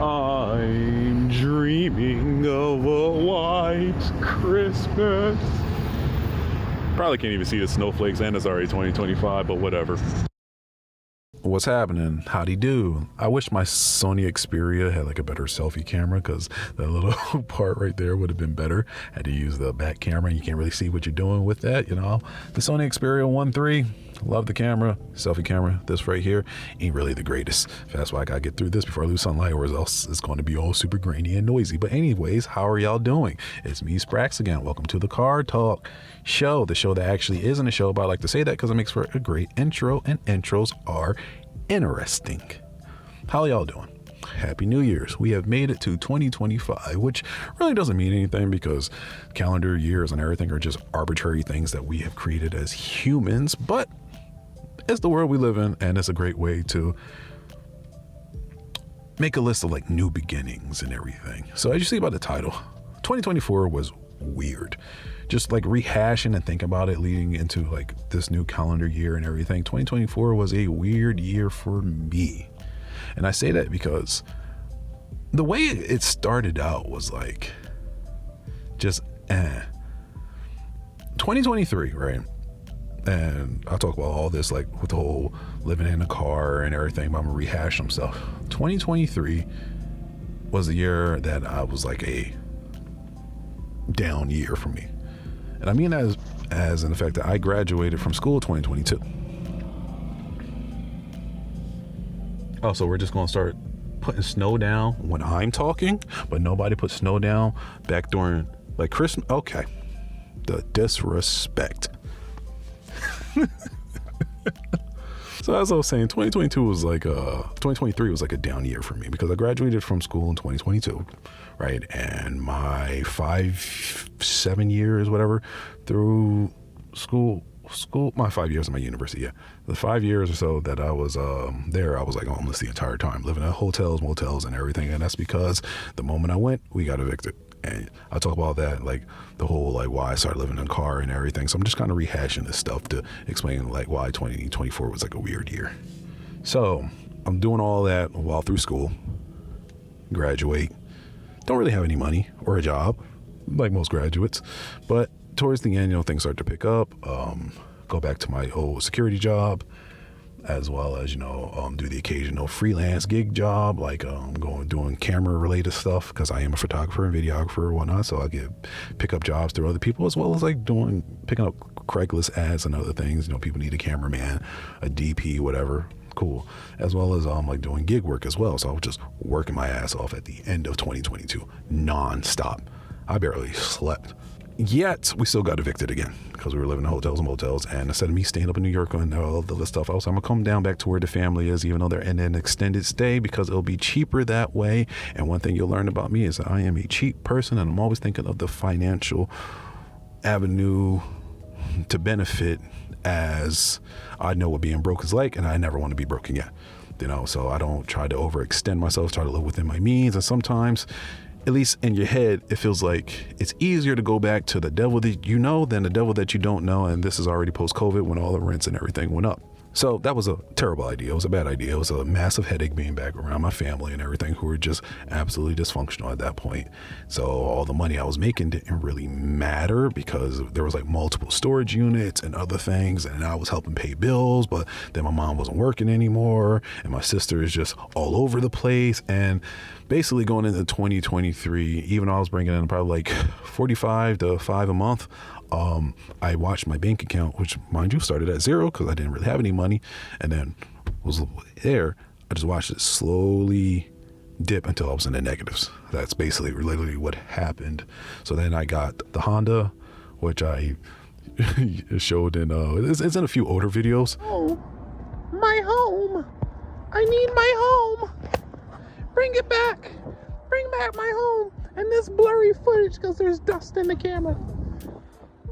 I'm dreaming of a white Christmas. Probably can't even see the snowflakes, and it's already 2025, but whatever. What's happening? Howdy do. I wish my Sony Xperia had like a better selfie camera, because that little part right there would have been better. Had to use the back camera and you can't really see what you're doing with that, you know. The Sony Xperia 1 III, love the camera, selfie camera. This right here ain't really the greatest. That's why I gotta get through this before I lose sunlight, or else it's going to be all super grainy and noisy. But anyways, how are y'all doing? It's me, Sprax, again. Welcome to the Car Talk Show, the show that actually isn't a show, but I like to say that because it makes for a great intro, and intros are interesting. How y'all doing? Happy New Year's. We have made it to 2025, which really doesn't mean anything because calendar years and everything are just arbitrary things that we have created as humans, but it's the world we live in, and it's a great way to make a list of like new beginnings and everything. So as you see by the title, 2024 was weird. Just like rehashing and thinking about it leading into like this new calendar year and everything. 2024 was a weird year for me. And I say that because the way it started out was like just 2023, right? And I'll talk about all this like with the whole living in a car and everything, but I'm gonna rehash some stuff. 2023 was the year that I was like a down year for me. And I mean as in the fact that I graduated from school 2022. Oh, so we're just gonna start putting snow down when I'm talking, but nobody put snow down back during like Christmas. Okay, the disrespect. So as I was saying, 2023 was like a down year for me because I graduated from school in 2022, right? And my 7 years, whatever, through school, my 5 years in my university, yeah. The 5 years or so that I was there, I was like homeless the entire time, living in hotels, motels, and everything. And that's because the moment I went, we got evicted. And I'll talk about that, like the whole like why I started living in a car and everything. So I'm just kind of rehashing this stuff to explain like why 2024 was like a weird year. So I'm doing all that while through school, graduate, don't really have any money or a job like most graduates, but towards the end, you know, things start to pick up, go back to my old security job, as well as, you know, do the occasional freelance gig job, like doing camera related stuff because I am a photographer and videographer and whatnot. So I pick up jobs through other people, as well as like picking up Craigslist ads and other things. You know, people need a cameraman, a DP, whatever. Cool. As well as like doing gig work as well. So I was just working my ass off at the end of 2022, nonstop. I barely slept. Yet we still got evicted again because we were living in hotels and motels. And instead of me staying up in New York and all the stuff, I was I'm gonna come down back to where the family is, even though they're in an extended stay, because it'll be cheaper that way. And one thing you'll learn about me is that I am a cheap person, and I'm always thinking of the financial avenue to benefit, as I know what being broke is like, and I never want to be broke again. You know, so I don't try to overextend myself, try to live within my means. And sometimes, at least in your head, it feels like it's easier to go back to the devil that you know than the devil that you don't know. And this is already post-COVID when all the rents and everything went up. So that was a terrible idea. It was a bad idea. It was a massive headache being back around my family and everything, who were just absolutely dysfunctional at that point. So all the money I was making didn't really matter because there was like multiple storage units and other things, and I was helping pay bills, but then my mom wasn't working anymore, and my sister is just all over the place. And basically going into 2023, even though I was bringing in probably like 45 to 5 a month, I watched my bank account, which mind you started at zero because I didn't really have any money, and then was there. I just watched it slowly dip until I was in the negatives. That's basically literally what happened. So then I got the Honda, which I showed in, it's in a few older videos. Oh, my home. I need my home. Bring it back. Bring back my home. And this blurry footage because there's dust in the camera.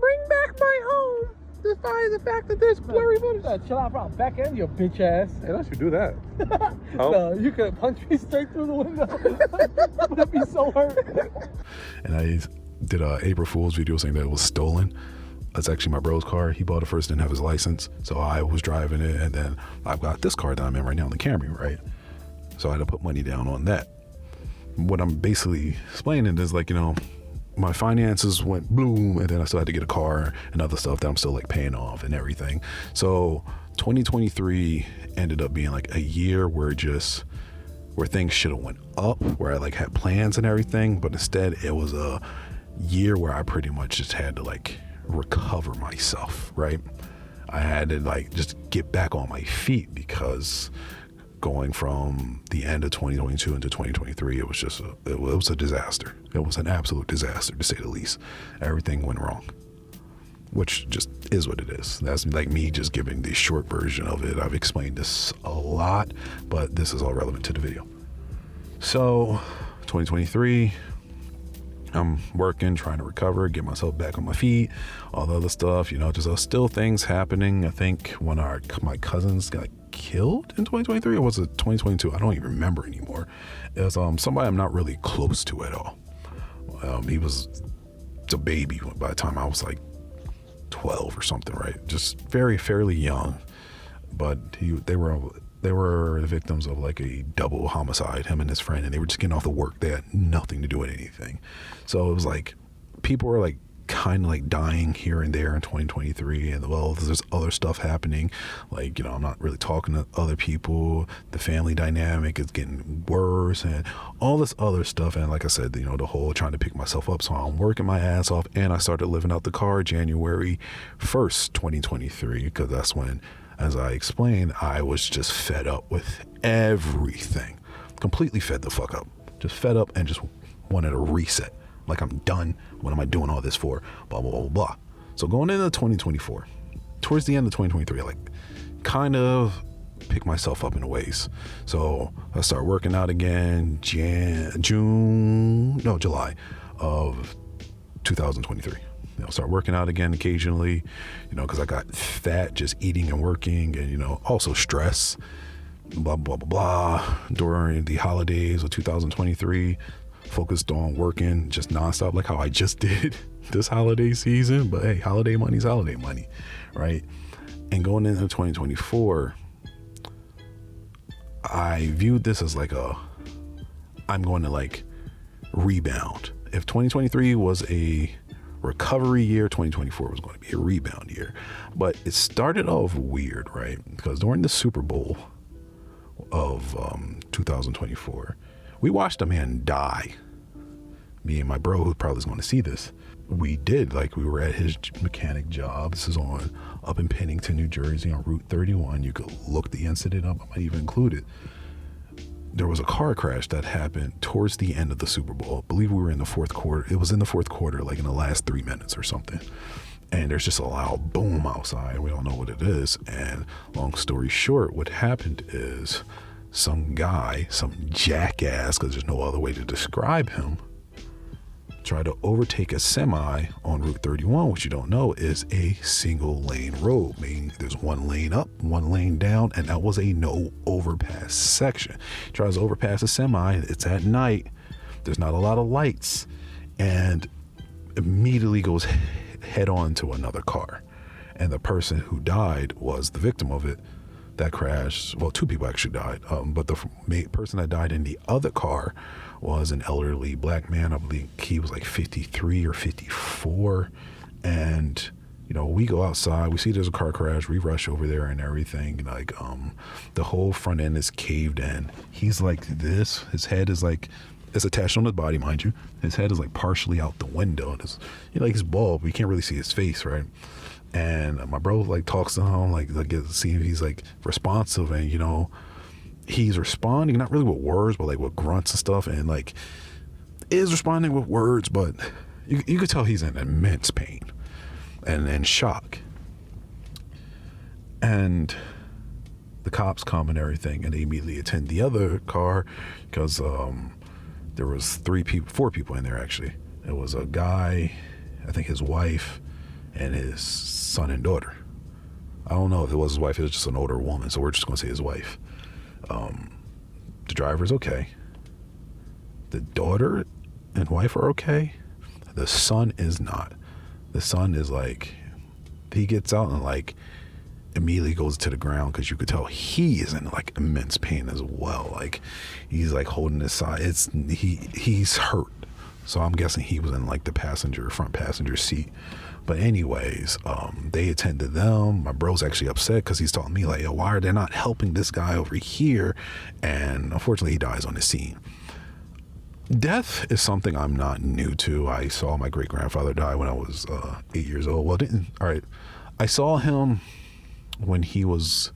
Bring back my home, despite the fact that there's blurry footage. Chill out, bro. Back end, your bitch ass. Hey, don't you do that? Oh. No, you could punch me straight through the window. I'd be so hurt. And I did a April Fool's video saying that it was stolen. That's actually my bro's car. He bought it first, didn't have his license. So I was driving it, and then I've got this car that I'm in right now, the Camry, right? So I had to put money down on that. what I'm basically explaining is like, my finances went boom, and then I still had to get a car and other stuff that I'm still like paying off and everything. So 2023 ended up being like a year where things should have went up, where I like had plans and everything, but instead it was a year where I pretty much just had to like recover myself, right? I had to like just get back on my feet, because going from the end of 2022 into 2023, it was just it was a disaster. It was an absolute disaster, to say the least. Everything went wrong, which just is what it is. That's like me just giving the short version of it. I've explained this a lot, but this is all relevant to the video. So 2023, I'm working, trying to recover, get myself back on my feet, all the other stuff, just still things happening. I think when my cousins got killed in 2023, or was it 2022? I don't even remember anymore. It was somebody I'm not really close to at all. He was a baby by the time I was like 12 or something, right? Just fairly young, but they were the victims of like a double homicide, him and his friend, and they were just getting off the work. They had nothing to do with anything. So it was like people were like kind of like dying here and there in 2023, and well, there's other stuff happening, like I'm not really talking to other people, the family dynamic is getting worse, and all this other stuff. And like I said, the whole trying to pick myself up, so I'm working my ass off, and I started living out the car January 1st 2023, because that's when, as I explained, I was just fed up with everything, completely fed the fuck up, just fed up, and just wanted a reset. Like, I'm done. What am I doing all this for? Blah, blah, blah, blah. So going into 2024, towards the end of 2023, I like kind of pick myself up in ways. So I start working out again, July of 2023. Start working out again occasionally, because I got fat just eating and working, and, also stress, blah, blah, blah, blah. During the holidays of 2023, focused on working just nonstop, like how I just did this holiday season. But hey, holiday money's holiday money, right? And going into 2024, I viewed this as like I'm going to like rebound. If 2023 was a recovery year, 2024 was going to be a rebound year. But it started off weird, right? Because during the Super Bowl of 2024, we watched a man die. Me and my bro, who probably is going to see this, we did. Like, we were at his mechanic job. This is up in Pennington, New Jersey, on Route 31. You could look the incident up. I might even include it. There was a car crash that happened towards the end of the Super Bowl. I believe we were in the fourth quarter. It was in the fourth quarter, like in the last 3 minutes or something. And there's just a loud boom outside. We don't know what it is. And long story short, what happened is some guy, some jackass, because there's no other way to describe him, tried to overtake a semi on Route 31, which you don't know is a single lane road, meaning there's one lane up, one lane down, and that was a no overpass section. Tries to overpass a semi, it's at night, there's not a lot of lights, and immediately goes head on to another car. And the person who died was the victim of it. That crash, well, two people actually died, but the person that died in the other car was an elderly black man. I believe he was like 53 or 54. And, we go outside, we see there's a car crash, we rush over there and everything. Like, the whole front end is caved in. He's like this, his head is like, it's attached on his body, mind you. His head is like partially out the window. And he's bald, but you can't really see his face, right? And my bro like talks to him, like see if he's like responsive, and he's responding not really with words, but like with grunts and stuff, and like is responding with words, but you could tell he's in immense pain and shock. And the cops come and everything, and they immediately attend the other car, because there was four people in there actually. It was a guy, I think his wife, and his son and daughter. I don't know if it was his wife, it was just an older woman, so we're just gonna say his wife. The driver's okay. The daughter and wife are okay. The son is not. The son is like, he gets out and like, immediately goes to the ground because you could tell he is in like immense pain as well. Like he's like holding his side. He's hurt. So I'm guessing he was in like the front passenger seat. But anyways, they attended them. My bro's actually upset because he's telling me like, yo, why are they not helping this guy over here? And unfortunately, he dies on the scene. Death is something I'm not new to. I saw my great grandfather die when I was 8 years old. Well, I saw him when he was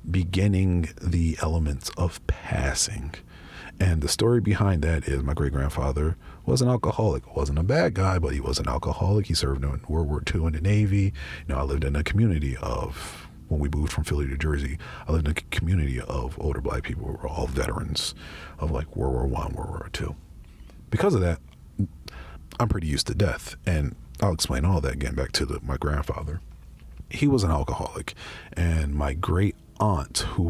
beginning the elements of passing. And the story behind that is my great grandfather was an alcoholic. Wasn't a bad guy, but he was an alcoholic. He served in World War II in the Navy. I lived in a community of, when we moved from Philly to Jersey, I lived in a community of older black people who were all veterans of like World War I, World War II. Because of that, I'm pretty used to death. And I'll explain all that, getting back to my grandfather. He was an alcoholic, and my great aunt, who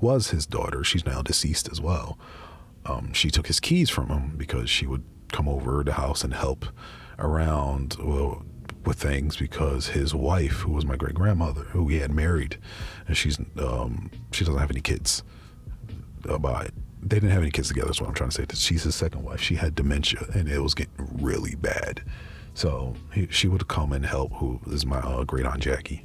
was his daughter, she's now deceased as well. She took his keys from him because she would come over the house and help around with things, because his wife, who was my great grandmother, who he had married, and she doesn't have any kids. They didn't have any kids together. That's what I'm trying to say. She's his second wife. She had dementia, and it was getting really bad. So she would come and help, who is my great Aunt Jackie.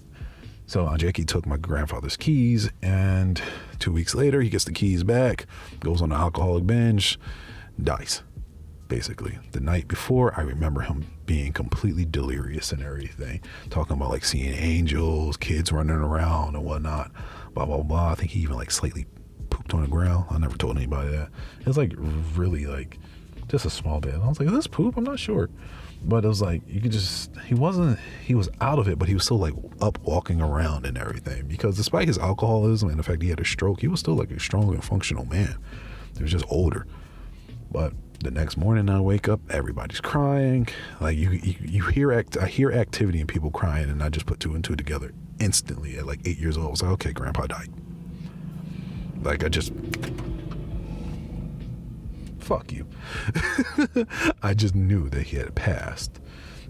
So Aunt Jackie took my grandfather's keys, and 2 weeks later, he gets the keys back, goes on an alcoholic binge, dies, basically. The night before, I remember him being completely delirious and everything, talking about like seeing angels, kids running around and whatnot, blah, blah, blah. I think he even like slightly pooped on the ground. I never told anybody that. It was like really like just a small bit. I was like, is this poop? I'm not sure. But it was like, he was out of it, but he was still like up walking around and everything, because despite his alcoholism and the fact he had a stroke, he was still like a strong and functional man. He was just older. But the next morning I wake up, everybody's crying. Like I hear activity and people crying, and I just put two and two together instantly at like 8 years old. I was like, okay, grandpa died. Like fuck you. I just knew that he had passed.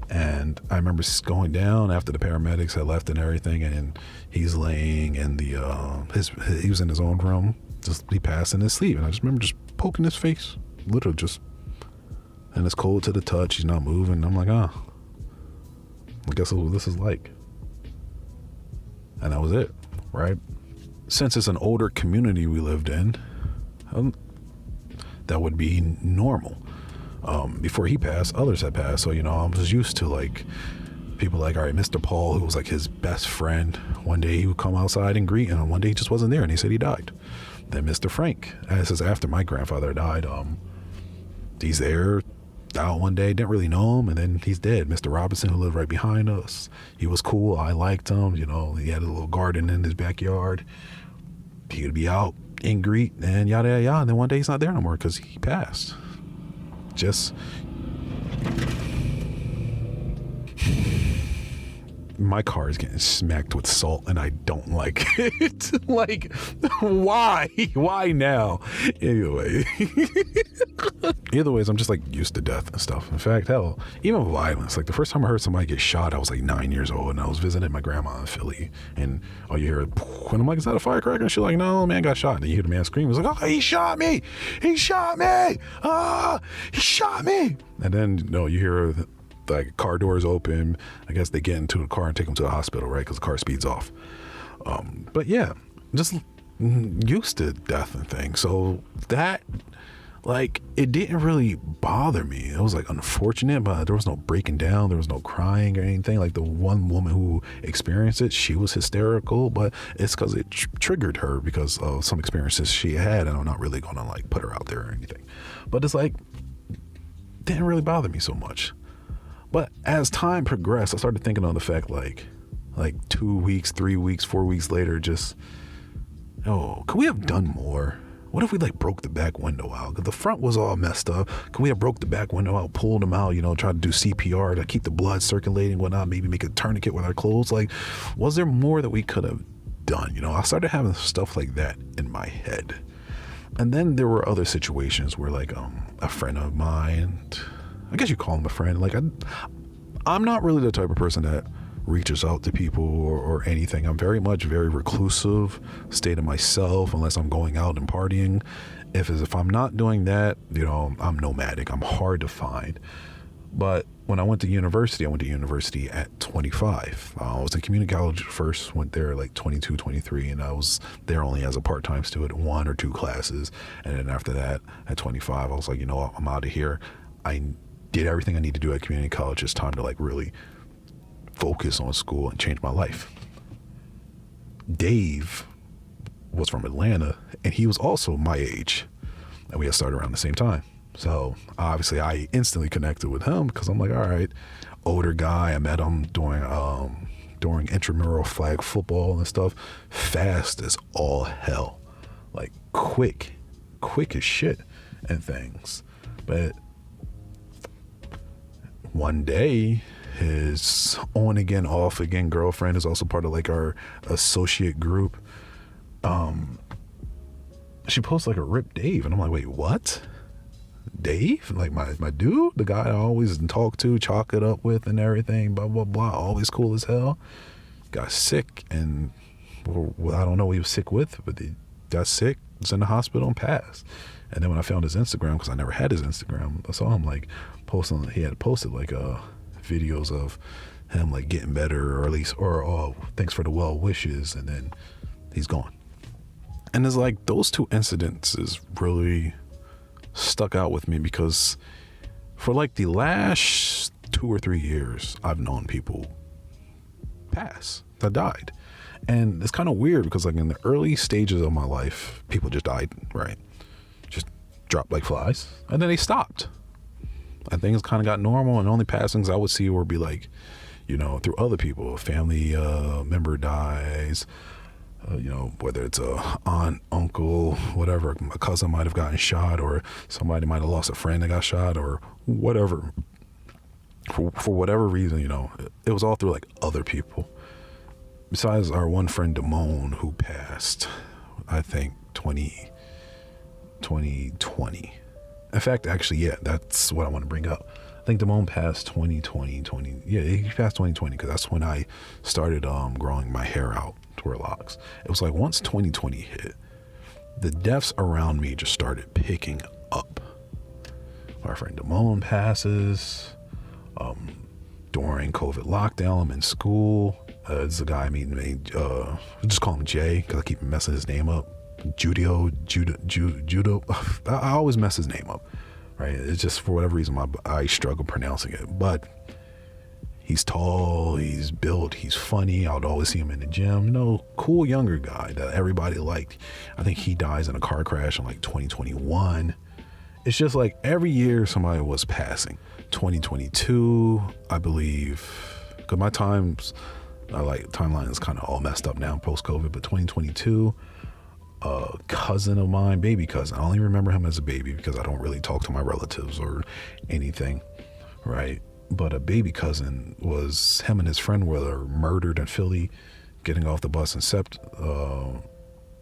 And I remember going down after the paramedics had left and everything, and he's laying in he was in his own room, he passed in his sleep. And I just remember just poking his face, literally just, and it's cold to the touch, he's not moving. I'm like, I guess what this is like. And that was it, right? Since it's an older community we lived in, that would be normal. Before he passed, others had passed. So, I was used to like people like, all right, Mr. Paul, who was like his best friend. One day he would come outside and greet him, and one day he just wasn't there, and he said he died. Then Mr. Frank, this is after my grandfather died, he's there out one day, didn't really know him, and then he's dead. Mr. Robinson, who lived right behind us, he was cool. I liked him. He had a little garden in his backyard. He would be out and greet and yada yada yada, and then one day he's not there no more because he passed. Just my car is getting smacked with salt and I don't like it. Like, why now? Anyway. Either ways, I'm just like used to death and stuff. In fact, hell, even violence. Like the first time I heard somebody get shot, I was like 9 years old, and I was visiting my grandma in Philly, and all you hear, and I'm like, is that a firecracker? And she's like, no, man got shot. And then you hear the man scream. He's like, oh, he shot me. He shot me. He shot me. And then you hear like car doors open. I guess they get into the car and take him to the hospital, right? Because the car speeds off. But yeah, just used to death and things. So that, like, it didn't really bother me. It was like unfortunate, but there was no breaking down. There was no crying or anything. Like the one woman who experienced it, she was hysterical, but it's because it triggered her because of some experiences she had. And I'm not really going to like put her out there or anything, but it's like, didn't really bother me so much. But as time progressed, I started thinking on the fact like 2 weeks, 3 weeks, 4 weeks later, just, could we have done more? What if we like broke the back window out? Because the front was all messed up. Could we have broke the back window out, pulled them out, try to do CPR to keep the blood circulating, whatnot, maybe make a tourniquet with our clothes? Like, was there more that we could have done? I started having stuff like that in my head. And then there were other situations where like a friend of mine, I guess you call him a friend. Like I'm not really the type of person that reaches out to people or anything. I'm very reclusive, stay to myself unless I'm going out and partying. If I'm not doing that, I'm nomadic. I'm hard to find. But when I went to university at 25. I was in community college first, went there like 22, 23, and I was there only as a part-time student, 1 or 2 classes. And then after that, at 25, I was like, I'm out of here. I did everything I need to do at community college. It's time to like really focus on school and change my life. Dave was from Atlanta, and he was also my age, and we had started around the same time. So obviously I instantly connected with him because I'm like, all right, older guy. I met him during intramural flag football and stuff. Fast as all hell, like quick as shit and things. But one day, his on again, off again girlfriend is also part of like our associate group. She posts like a rip Dave, and I'm like, wait, what? Dave, like my dude, the guy I always talk to, chalk it up with and everything, blah blah blah, always cool as hell, got sick, and well, I don't know what he was sick with, but he got sick, was in the hospital and passed. And then when I found his Instagram, because I never had his Instagram, I saw him like posting, he had posted like videos of him like getting better, or at least, or thanks for the well wishes, and then he's gone. And it's like those 2 incidences really stuck out with me, because for like the last 2 or 3 years, I've known people pass that died. And it's kind of weird because like in the early stages of my life, people just died, right? Just dropped like flies, and then they stopped. I think it's kind of got normal, and only passings I would see would be like, through other people. A family member dies, whether it's a aunt, uncle, whatever. A cousin might have gotten shot, or somebody might have lost a friend that got shot, or whatever. For whatever reason, it was all through like other people. Besides our one friend Damone, who passed, I think 2020. In fact, actually, yeah, that's what I want to bring up. I think Damone passed 2020. Yeah, he passed 2020 because that's when I started growing my hair out to wear locks. It was like once 2020 hit, the deaths around me just started picking up. Our friend Damone passes. During COVID lockdown, I'm in school. There's a guy named just call him Jay because I keep messing his name up. Judo. I always mess his name up, right? It's just for whatever reason I struggle pronouncing it. But he's tall, he's built, he's funny. I would always see him in the gym. Cool younger guy that everybody liked. I think he dies in a car crash in like 2021. It's just like every year somebody was passing. 2022, I believe, because my timeline is kind of all messed up now post-COVID, but 2022, a cousin of mine, baby cousin, I only remember him as a baby because I don't really talk to my relatives or anything, right? But a baby cousin was, him and his friend were murdered in Philly, getting off the bus in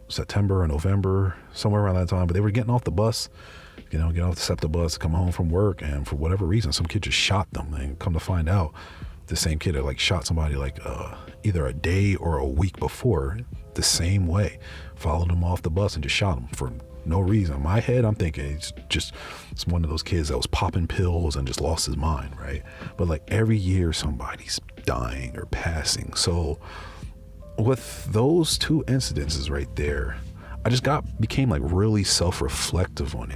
September or November, somewhere around that time. But they were getting off the bus, get off the SEPTA bus, come home from work, and for whatever reason, some kid just shot them. And come to find out, the same kid had like shot somebody like either a day or a week before the same way, followed them off the bus and just shot them for no reason. In my head, I'm thinking it's one of those kids that was popping pills and just lost his mind, right? But like every year somebody's dying or passing. So with those 2 incidences right there, I just became like really self-reflective on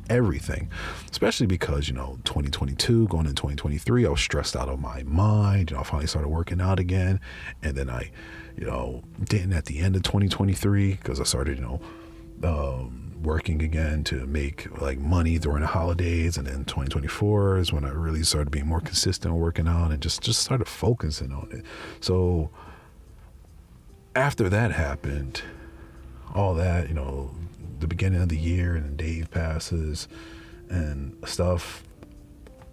everything, especially because 2022 going into 2023, I was stressed out of my mind. I finally started working out again, and then I didn't at the end of 2023 because I started working again to make like money during the holidays, and then 2024 is when I really started being more consistent working out and just started focusing on it. So after that happened, all that, the beginning of the year, and then Dave passes and stuff,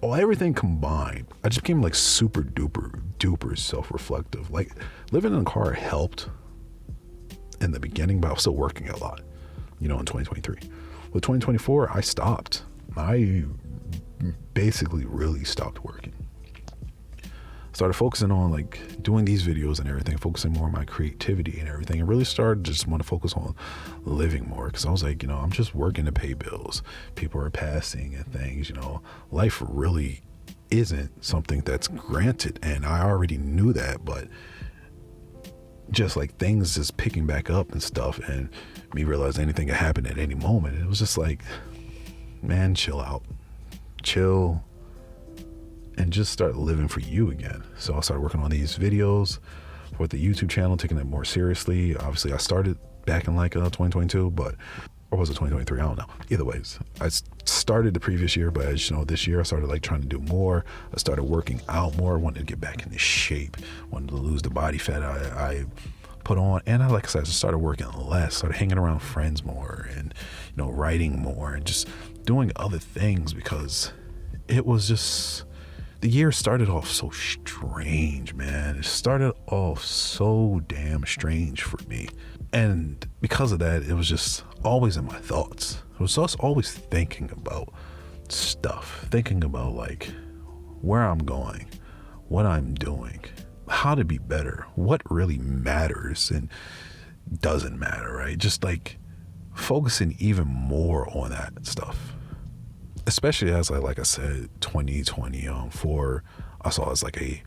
everything combined, I just became like super duper self-reflective. Like living in a car helped in the beginning, but I was still working a lot, in 2023. With 2024, I stopped. I basically really stopped working. started focusing on like doing these videos and everything, focusing more on my creativity and everything, and really started just want to focus on living more. Because I was like, I'm just working to pay bills. People are passing and things, life really isn't something that's granted. And I already knew that, but just like things just picking back up and stuff, and me realizing anything could happen at any moment. It was just like, man, chill out, chill, and just start living for you again. So I started working on these videos with the YouTube channel, taking it more seriously. Obviously, I started back in like 2022, or was it 2023? I don't know. Either ways, I started the previous year, but as you know, this year I started like trying to do more. I started working out more. Wanted to get back into shape. Wanted to lose the body fat I put on, and like I said, I just started working less. Started hanging around friends more, and writing more, and just doing other things, because it was just, the year started off so strange, man. It started off so damn strange for me. And because of that, it was just always in my thoughts. I was just always thinking about stuff, thinking about like where I'm going, what I'm doing, how to be better, what really matters and doesn't matter, right? Just like focusing even more on that stuff. Especially as like I said, 2024 I saw as like a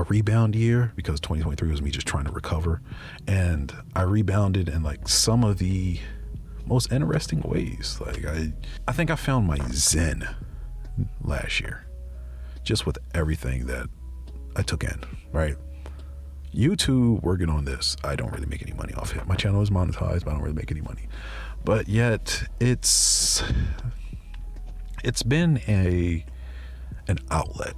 rebound year, because 2023 was me just trying to recover, and I rebounded in like some of the most interesting ways. Like I think I found my zen last year, just with everything that I took in, right? YouTube, working on this, I don't really make any money off it. My channel is monetized, but I don't really make any money. But yet it's been an outlet,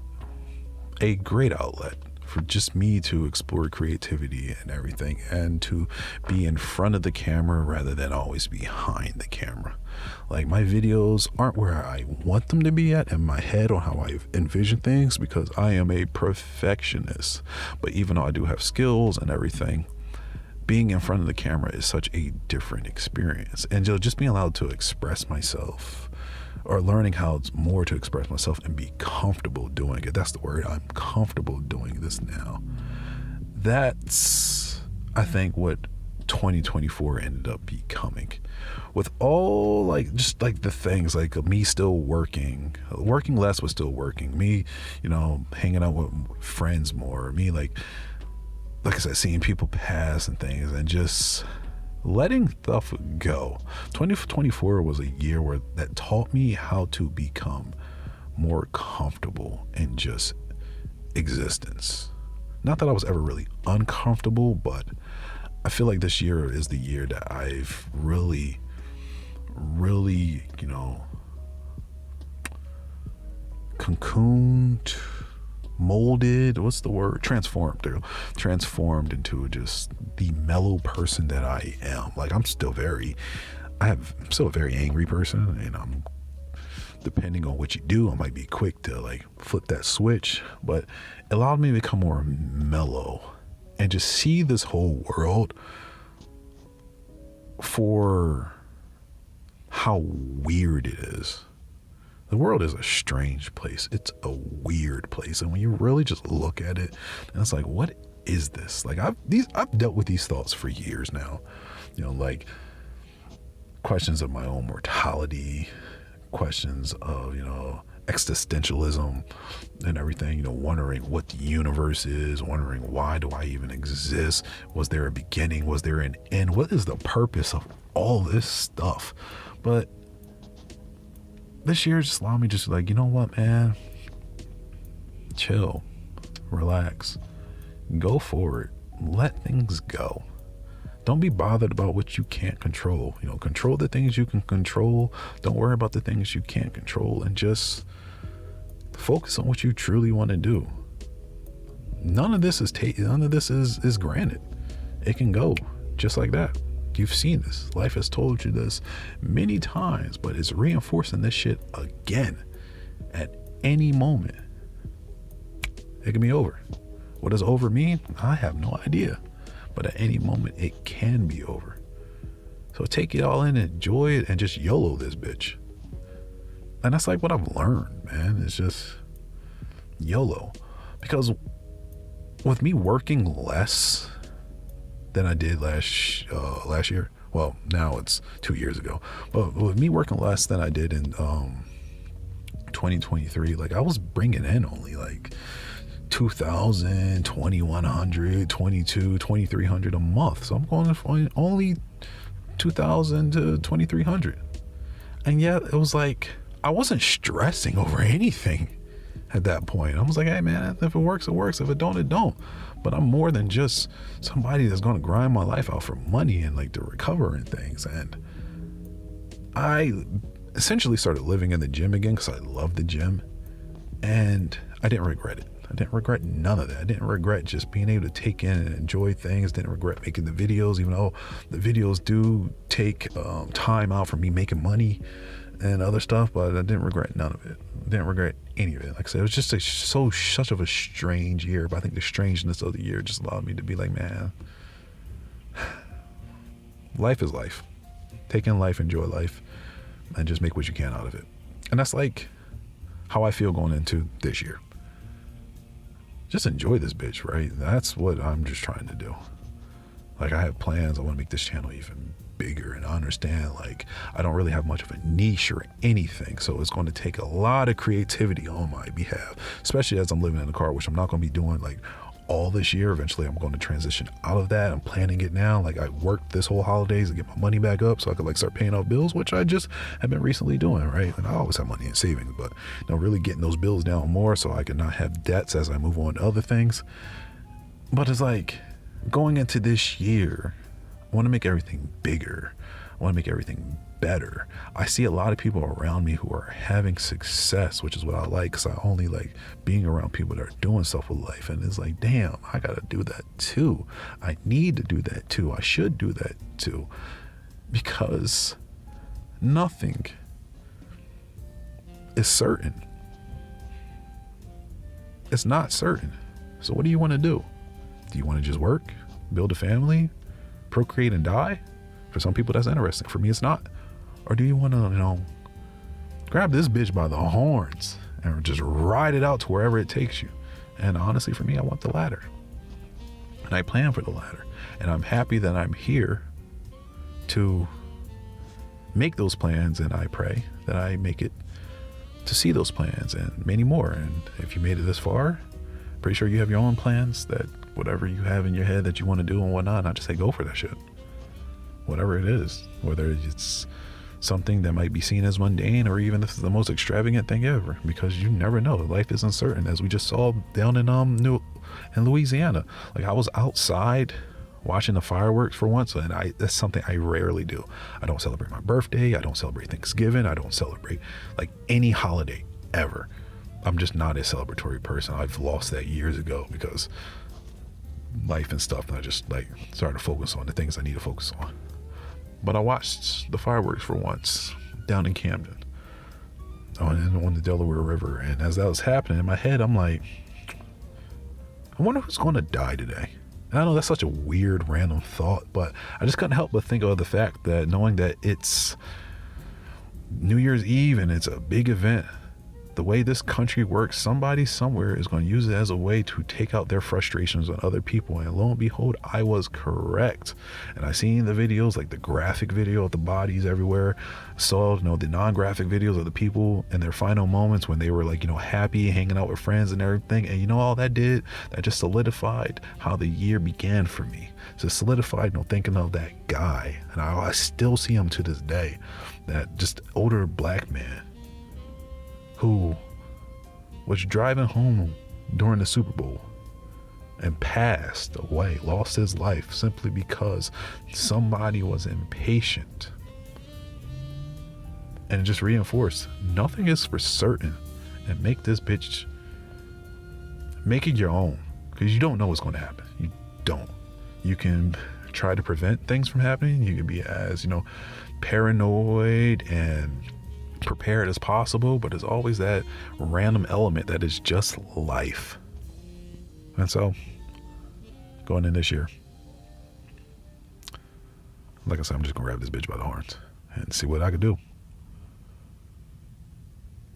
a great outlet for just me to explore creativity and everything, and to be in front of the camera rather than always behind the camera. Like, my videos aren't where I want them to be at in my head or how I envision things, because I am a perfectionist. But even though I do have skills and everything, being in front of the camera is such a different experience. And just being allowed to express myself, or learning how more to express myself and be comfortable doing it. That's the word. I'm comfortable doing this now. That's, I think, what 2024 ended up becoming. With all like just like the things, like me still working less but still working, me hanging out with friends more, me like I said, seeing people pass and things, and just letting stuff go. 2024 was a year that taught me how to become more comfortable in just existence. Not that I was ever really uncomfortable, but I feel like this year is the year that I've really cocooned, molded, what's the word? Transformed into just the mellow person that I am. Like, I'm still a very angry person, and I'm, depending on what you do, I might be quick to like flip that switch, but it allowed me to become more mellow and just see this whole world for how weird it is. The world is a strange place. It's a weird place. And when you really just look at it, and it's like, what is this? Like, I've dealt with these thoughts for years now. Like questions of my own mortality, questions of, existentialism and everything, wondering what the universe is, wondering why do I even exist? Was there a beginning? Was there an end? What is the purpose of all this stuff? But this year just allowed me just like, you know what, man? Chill, relax, go forward, let things go. Don't be bothered about what you can't control. Control the things you can control. Don't worry about the things you can't control, and just focus on what you truly want to do. None of this is granted. It can go just like that. You've seen this. Life has told you this many times, but it's reinforcing this shit again. At any moment, it can be over. What does over mean? I have no idea. But at any moment, it can be over. So take it all in, enjoy it, and just YOLO this bitch. And that's like what I've learned, man. It's just YOLO. Because with me working less than I did last year, well, now it's 2 years ago, but with me working less than I did in 2023, like I was bringing in only like 2,000, 2,100, 22, 2,300 a month. So I'm going to only 2,000 to 2,300. And yet it was like, I wasn't stressing over anything at that point. I was like, hey man, if it works, it works. If it don't, it don't. But I'm more than just somebody that's going to grind my life out for money and like to recover and things. And I essentially started living in the gym again because I love the gym. And I didn't regret it. I didn't regret none of that. I didn't regret just being able to take in and enjoy things. Didn't regret making the videos, even though the videos do take time out for me making money and other stuff, but I didn't regret none of it. I didn't regret any of it. Like I said, it was just such of a strange year, but I think the strangeness of the year just allowed me to be like, man, life is life. Take in life, enjoy life, and just make what you can out of it. And that's like how I feel going into this year. Just enjoy this bitch, right? That's what I'm just trying to do. Like, I have plans. I want to make this channel even bigger, and I understand, like, I don't really have much of a niche or anything, so it's going to take a lot of creativity on my behalf, especially as I'm living in a car, which I'm not going to be doing like all this year. Eventually I'm going to transition out of that. I'm planning it now. Like, I worked this whole holidays to get my money back up so I could like start paying off bills, which I just have been recently doing, right? And I always have money in savings, but you know, really getting those bills down more so I can not have debts as I move on to other things. But it's like, going into this year, I want to make everything bigger. I want to make everything better. I see a lot of people around me who are having success, which is what I like, because I only like being around people that are doing stuff with life. And it's like, damn, I got to do that too. I need to do that too. I should do that too. Because nothing is certain. It's not certain. So what do you want to do? Do you want to just work, build a family, procreate and die? For some people that's interesting. For me it's not. Or do you want to, you know, grab this bitch by the horns and just ride it out to wherever it takes you? And honestly, for me, I want the latter. And I plan for the latter. And I'm happy that I'm here to make those plans, and I pray that I make it to see those plans and many more. And if you made it this far, pretty sure you have your own plans, that whatever you have in your head that you want to do and whatnot, I just say go for that shit. Whatever it is, whether it's something that might be seen as mundane or even if it's the most extravagant thing ever, because you never know. Life is uncertain, as we just saw down in Louisiana. Like, I was outside watching the fireworks for once, and that's something I rarely do. I don't celebrate my birthday. I don't celebrate Thanksgiving. I don't celebrate like any holiday ever. I'm just not a celebratory person. I've lost that years ago because life and stuff, and I just like started to focus on the things I need to focus on. But I watched the fireworks for once down in Camden on the Delaware River, and as that was happening in my head, I'm like, I wonder who's going to die today. And I know that's such a weird random thought, but I just couldn't help but think of the fact that knowing that it's New Year's Eve and it's a big event, the way this country works, somebody somewhere is going to use it as a way to take out their frustrations on other people. And lo and behold, I was correct. And I seen the videos, like the graphic video of the bodies everywhere. Saw, you know, the non-graphic videos of the people in their final moments when they were like, you know, happy, hanging out with friends and everything. And you know, all that did, that just solidified how the year began for me. So solidified, you know, thinking of that guy. And I still see him to this day, that just older black man who was driving home during the Super Bowl and passed away, lost his life simply because somebody was impatient. And it just reinforced, nothing is for certain. And make this bitch, make it your own, because you don't know what's going to happen. You don't. You can try to prevent things from happening. You can be as, you know, paranoid and prepared as possible, but there's always that random element that is just life. And so going in this year, like I said, I'm just gonna grab this bitch by the horns and see what I could do.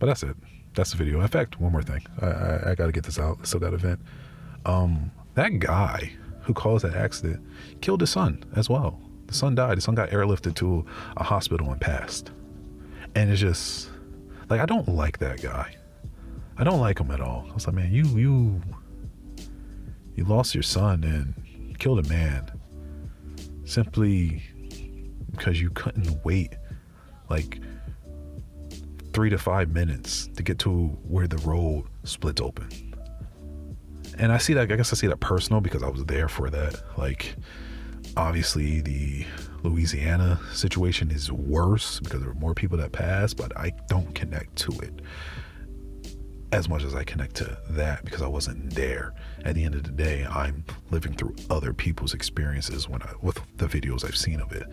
But that's it. That's the video. In fact, one more thing. I got to get this out. I still got an event. That guy who caused that accident killed his son as well. The son died. The son got airlifted to a hospital and passed. And it's just like, I don't like that guy. I don't like him at all. I was like, man, you lost your son and killed a man simply because you couldn't wait like 3 to 5 minutes to get to where the road splits open. And I see that, I guess I see that personal because I was there for that. Like, obviously the Louisiana situation is worse because there were more people that passed, but I don't connect to it as much as I connect to that because I wasn't there. At the end of the day, I'm living through other people's experiences with the videos I've seen of it.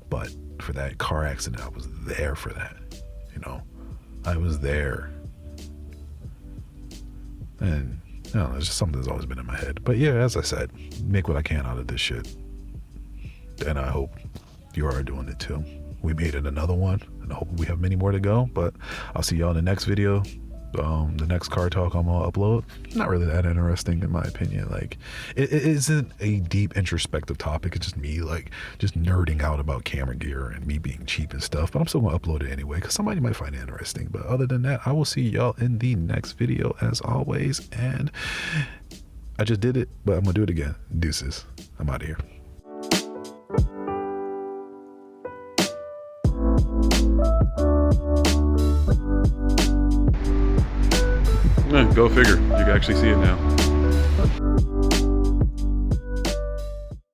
But for that car accident, I was there for that. You know, I was there. And I don't know, it's just something that's always been in my head. But yeah, as I said, make what I can out of this shit. And I hope you are doing it too. We made it another one, and I hope we have many more to go. But I'll see y'all in the next video. The next car talk I'm gonna upload, not really that interesting in my opinion. Like, it isn't a deep introspective topic. It's just me like just nerding out about camera gear and me being cheap and stuff, but I'm still gonna upload it anyway because somebody might find it interesting. But other than that, I will see y'all in the next video as always. And I just did it, but I'm gonna do it again. Deuces. I'm out of here. Go figure. You can actually see it now.